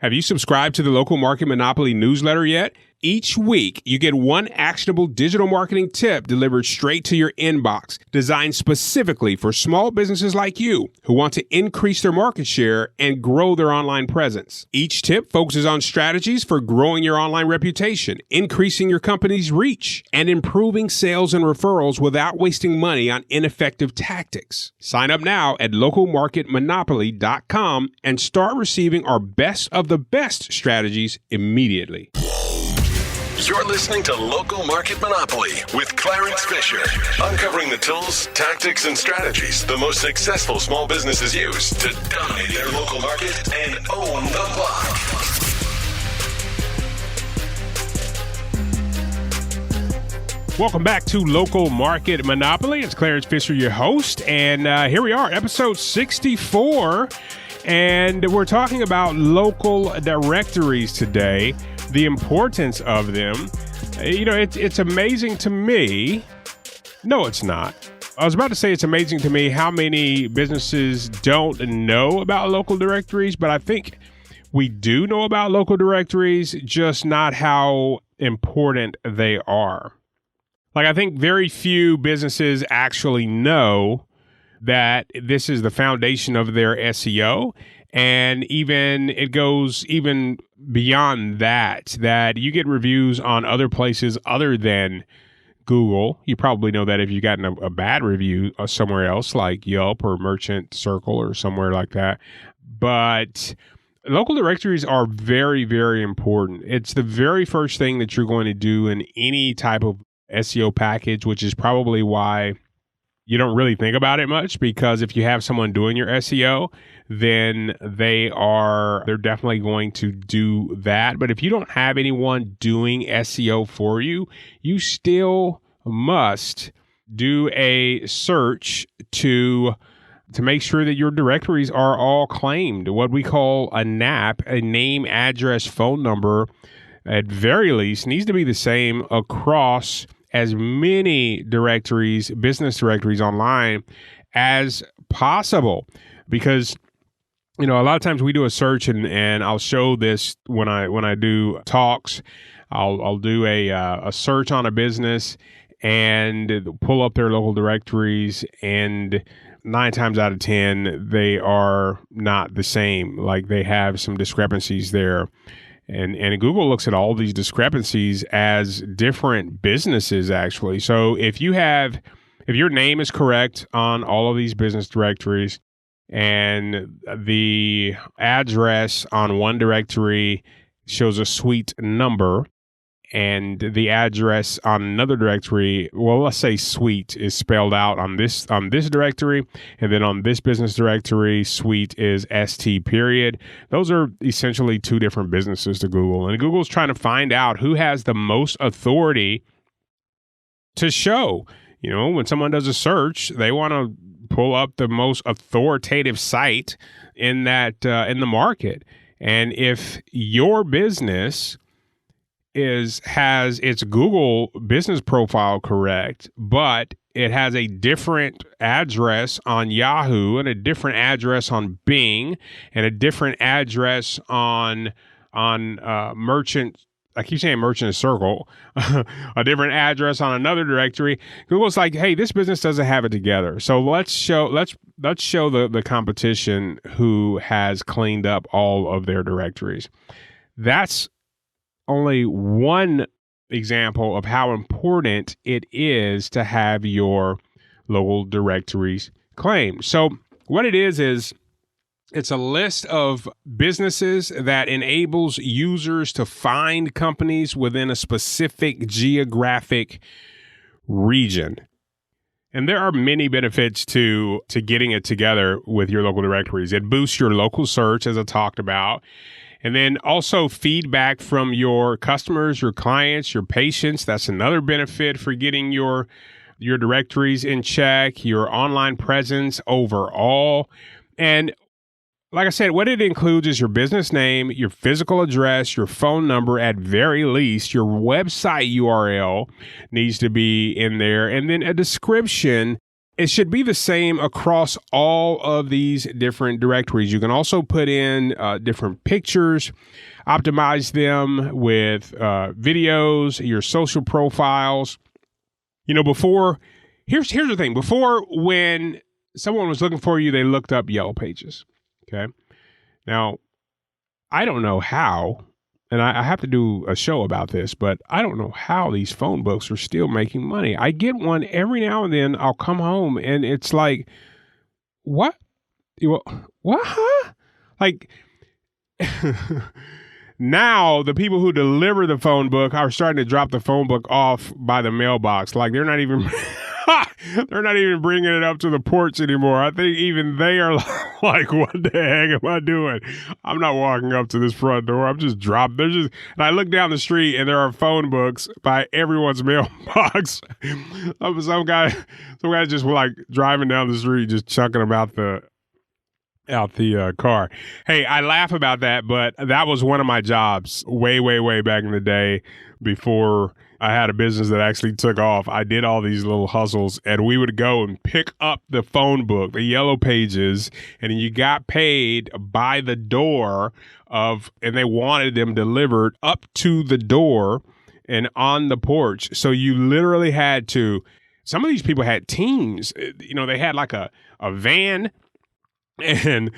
Have you subscribed to the Local Market Monopoly newsletter yet? Each week, you get one actionable digital marketing tip delivered straight to your inbox, designed specifically for small businesses like you who want to increase their market share and grow their online presence. Each tip focuses on strategies for growing your online reputation, increasing your company's reach, and improving sales and referrals without wasting money on ineffective tactics. Sign up now at localmarketmonopoly.com and start receiving our best of the best strategies immediately. You're listening to Local Market Monopoly with Clarence Fisher, uncovering the tools, tactics, and strategies the most successful small businesses use to dominate their local market and own the block. Welcome back to Local Market Monopoly. It's Clarence Fisher, your host, and here we are, episode 64, and we're talking about local directories today. The importance of them. You know, it's amazing to me. No, it's not. I was about to say it's amazing to me how many businesses don't know about local directories, but I think we do know about local directories, just not how important they are. Like, I think very few businesses actually know that this is the foundation of their SEO. And even it goes even beyond that you get reviews on other places other than Google. You probably know that if you've gotten a bad review somewhere else like Yelp or Merchant Circle or somewhere like that. But local directories are very, very important. It's the very first thing that you're going to do in any type of SEO package, which is probably why you don't really think about it much, because if you have someone doing your SEO, then they're definitely going to do that. But if you don't have anyone doing SEO for you, you still must do a search to make sure that your directories are all claimed. What we call a NAP, a name, address, phone number, at very least, needs to be the same across as many directories, business directories online as possible. Because, you know, a lot of times we do a search and I'll show this when I do talks. I'll do a search on a business and pull up their local directories, and 9 times out of 10, they are not the same. Like, they have some discrepancies there. And Google looks at all these discrepancies as different businesses, actually. So if your name is correct on all of these business directories, and the address on one directory shows a suite number, and the address on another directory, well, let's say suite is spelled out on this directory, and then on this business directory, suite is ST period. Those are essentially two different businesses to Google. And Google's trying to find out who has the most authority to show. You know, when someone does a search, they want to pull up the most authoritative site in the market. And if your business has its Google business profile correct, but it has a different address on Yahoo and a different address on Bing and a different address on Merchant. I keep saying Merchant Circle, a different address on another directory. Google's like, hey, this business doesn't have it together. So let's show the competition who has cleaned up all of their directories. That's only one example of how important it is to have your local directories claimed. So what it is it's a list of businesses that enables users to find companies within a specific geographic region. And there are many benefits to getting it together with your local directories. It boosts your local search, as I talked about. And then also feedback from your customers, your clients, your patients. That's another benefit for getting your directories in check, your online presence overall. And like I said, what it includes is your business name, your physical address, your phone number, at very least. Your website URL needs to be in there. And then a description It should be the same across all of these different directories. You can also put in different pictures, optimize them with videos, your social profiles. Before, here's the thing. Before, when someone was looking for you, they looked up Yellow Pages. Okay. Now, I don't know how, and I have to do a show about this, but I don't know how these phone books are still making money. I get one every now and then. I'll come home and it's like, what? What? Huh? Like, now the people who deliver the phone book are starting to drop the phone book off by the mailbox. Like, they're not even... They're not even bringing it up to the porch anymore. I think even they are like, what the heck am I doing? I'm not walking up to this front door. I'm just dropped. And I look down the street and there are phone books by everyone's mailbox. Some guy just like driving down the street, just chucking them out the car. Hey, I laugh about that, but that was one of my jobs way, way, way back in the day before I had a business that actually took off. I did all these little hustles, and we would go and pick up the phone book, the Yellow Pages, and you got paid by the door and they wanted them delivered up to the door and on the porch. So you literally had to, some of these people had teams, they had like a van and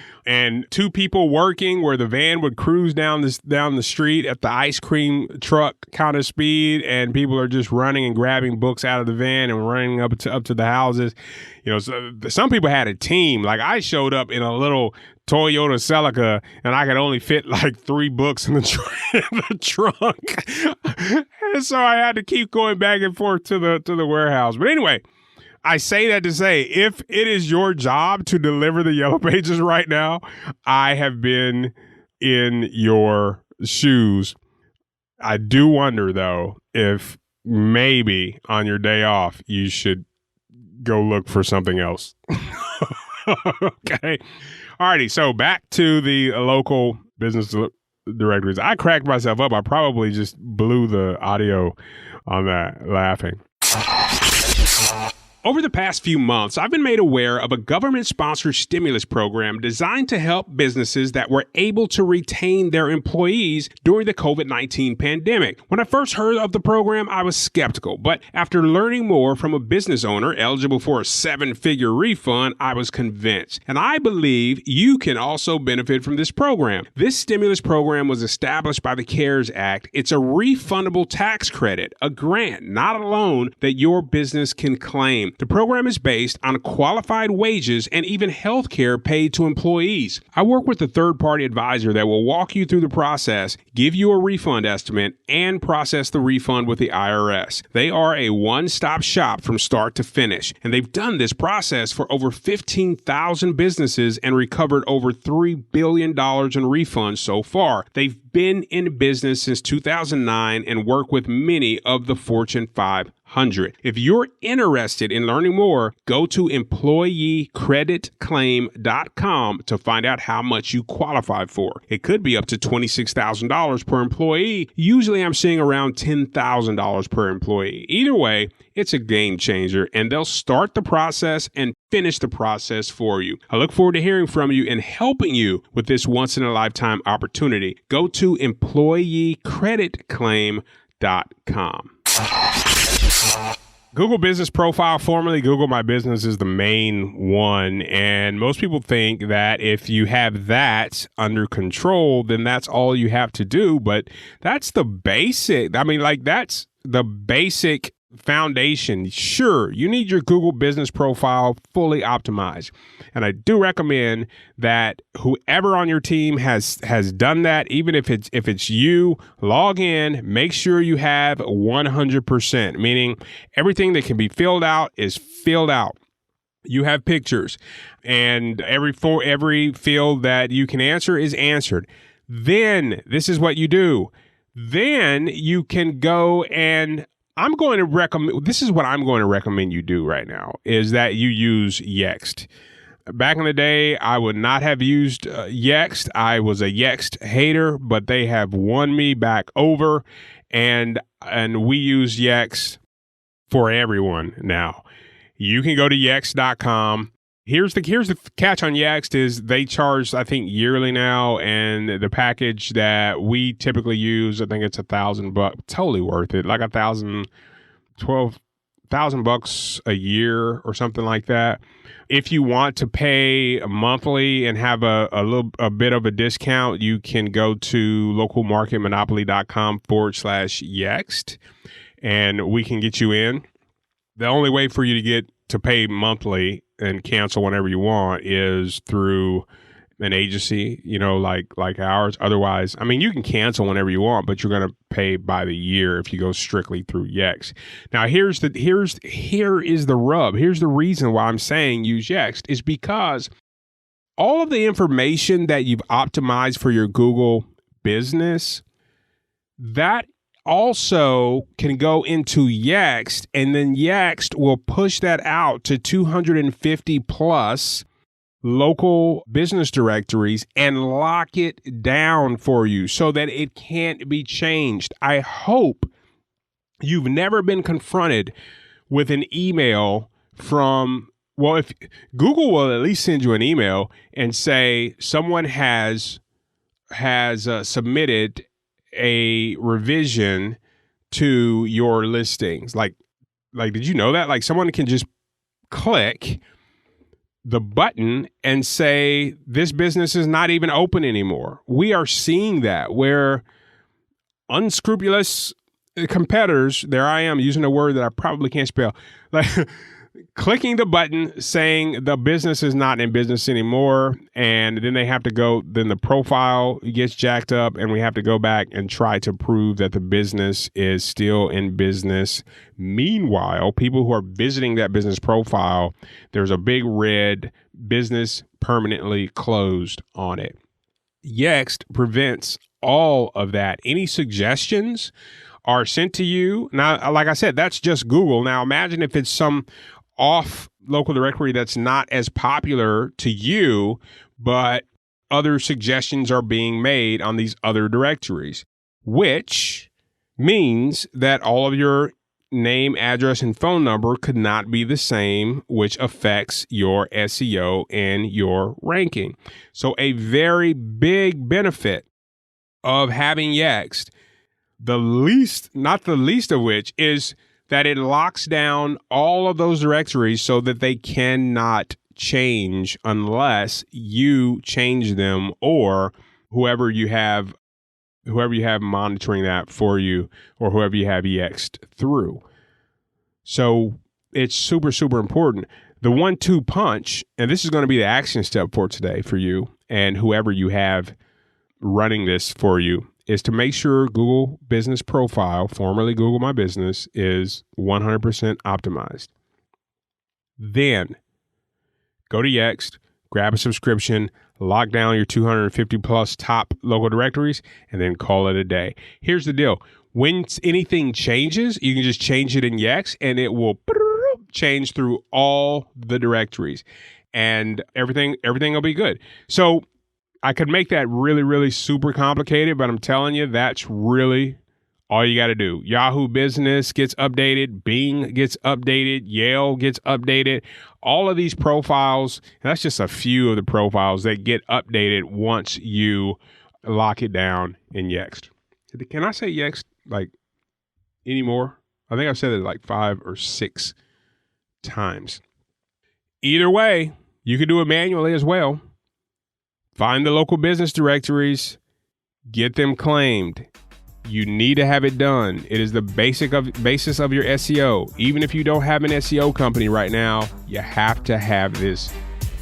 two people working where the van would cruise down the street at the ice cream truck kind of speed, and people are just running and grabbing books out of the van and running up to the houses. So some people had a team. Like, I showed up in a little Toyota Celica and I could only fit like 3 books in the trunk. And so I had to keep going back and forth to the warehouse. But anyway, I say that to say, if it is your job to deliver the Yellow Pages right now, I have been in your shoes. I do wonder, though, if maybe on your day off, you should go look for something else. Okay. Alrighty. So back to the local business directories. I cracked myself up. I probably just blew the audio on that laughing. Over the past few months, I've been made aware of a government-sponsored stimulus program designed to help businesses that were able to retain their employees during the COVID-19 pandemic. When I first heard of the program, I was skeptical, but after learning more from a business owner eligible for a 7-figure refund, I was convinced. And I believe you can also benefit from this program. This stimulus program was established by the CARES Act. It's a refundable tax credit, a grant, not a loan, that your business can claim. The program is based on qualified wages and even health care paid to employees. I work with a third-party advisor that will walk you through the process, give you a refund estimate, and process the refund with the IRS. They are a one-stop shop from start to finish, and they've done this process for over 15,000 businesses and recovered over $3 billion in refunds so far. They've been in business since 2009 and work with many of the Fortune 500. If you're interested in learning more, go to employeecreditclaim.com to find out how much you qualify for. It could be up to $26,000 per employee. Usually I'm seeing around $10,000 per employee. Either way, it's a game changer, and they'll start the process and finish the process for you. I look forward to hearing from you and helping you with this once-in-a-lifetime opportunity. Go to employeecreditclaim.com. Google Business Profile, formerly Google My Business, is the main one. And most people think that if you have that under control, then that's all you have to do. But that's the basic. That's the basic foundation. Sure, you need your Google Business Profile fully optimized. And I do recommend that whoever on your team has done that, even if it's you, log in, make sure you have 100%, meaning everything that can be filled out is filled out. You have pictures, and every field that you can answer is answered. Then this is what you do. Then you can go and this is what I'm going to recommend you do right now, is that you use Yext. Back in the day, I would not have used Yext. I was a Yext hater, but they have won me back over, and we use Yext for everyone now. you can go to Yext.com. Here's the catch on Yext is they charge, I think, yearly now, and the package that we typically use, I think it's $1,000, totally worth it, like $12,000 a year or something like that. If you want to pay monthly and have a bit of a discount, you can go to localmarketmonopoly.com/Yext, and we can get you in. The only way for you to get to pay monthly and cancel whenever you want is through an agency, like ours. Otherwise, I mean, you can cancel whenever you want, but you're going to pay by the year if you go strictly through Yext. Now, here is the rub. Here's the reason why I'm saying use Yext is because all of the information that you've optimized for your Google business, that also can go into Yext, and then Yext will push that out to 250 plus local business directories and lock it down for you so that it can't be changed. I hope you've never been confronted with an email from, well, if Google will at least send you an email and say someone has submitted a revision to your listings. Like, did you know that? Like, someone can just click the button and say, this business is not even open anymore. We are seeing that where unscrupulous competitors, there I am using a word that I probably can't spell, like clicking the button saying the business is not in business anymore. And then they have to go, then the profile gets jacked up and we have to go back and try to prove that the business is still in business. Meanwhile, people who are visiting that business profile, there's a big red business permanently closed on it. Yext prevents all of that. Any suggestions are sent to you. Now, like I said, that's just Google. Now, imagine if it's some off local directory that's not as popular to you, but other suggestions are being made on these other directories, which means that all of your name, address, and phone number could not be the same, which affects your SEO and your ranking. So a very big benefit of having Yext, not the least of which is that it locks down all of those directories so that they cannot change unless you change them or whoever you have monitoring that for you or whoever you have Yext through. So it's super, super important. The 1-2 punch, and this is going to be the action step for today for you and whoever you have running this for you, is to make sure Google Business Profile, formerly Google My Business, is 100% optimized. Then go to Yext, grab a subscription, lock down your 250 plus top local directories, and then call it a day. Here's the deal. When anything changes, you can just change it in Yext and it will change through all the directories and everything will be good. So I could make that really, really super complicated, but I'm telling you, that's really all you got to do. Yahoo Business gets updated. Bing gets updated. Yale gets updated. All of these profiles, and that's just a few of the profiles that get updated once you lock it down in Yext. Can I say Yext like anymore? I think I've said it like 5 or 6 times. Either way, you can do it manually as well. Find the local business directories, get them claimed. You need to have it done. It is the basis of your SEO. Even if you don't have an SEO company right now, you have to have this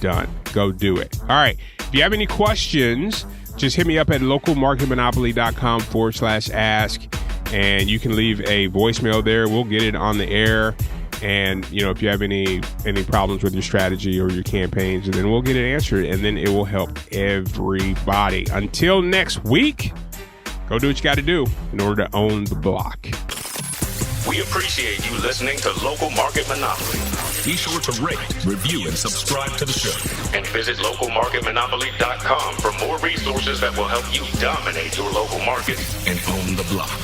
done. Go do it. All right. If you have any questions, just hit me up at localmarketmonopoly.com/ask, and you can leave a voicemail there. We'll get it on the air. And, if you have any problems with your strategy or your campaigns, then we'll get it answered, and then it will help everybody. Until next week, go do what you got to do in order to own the block. We appreciate you listening to Local Market Monopoly. Be sure to rate, review, and subscribe to the show. And visit localmarketmonopoly.com for more resources that will help you dominate your local market and own the block.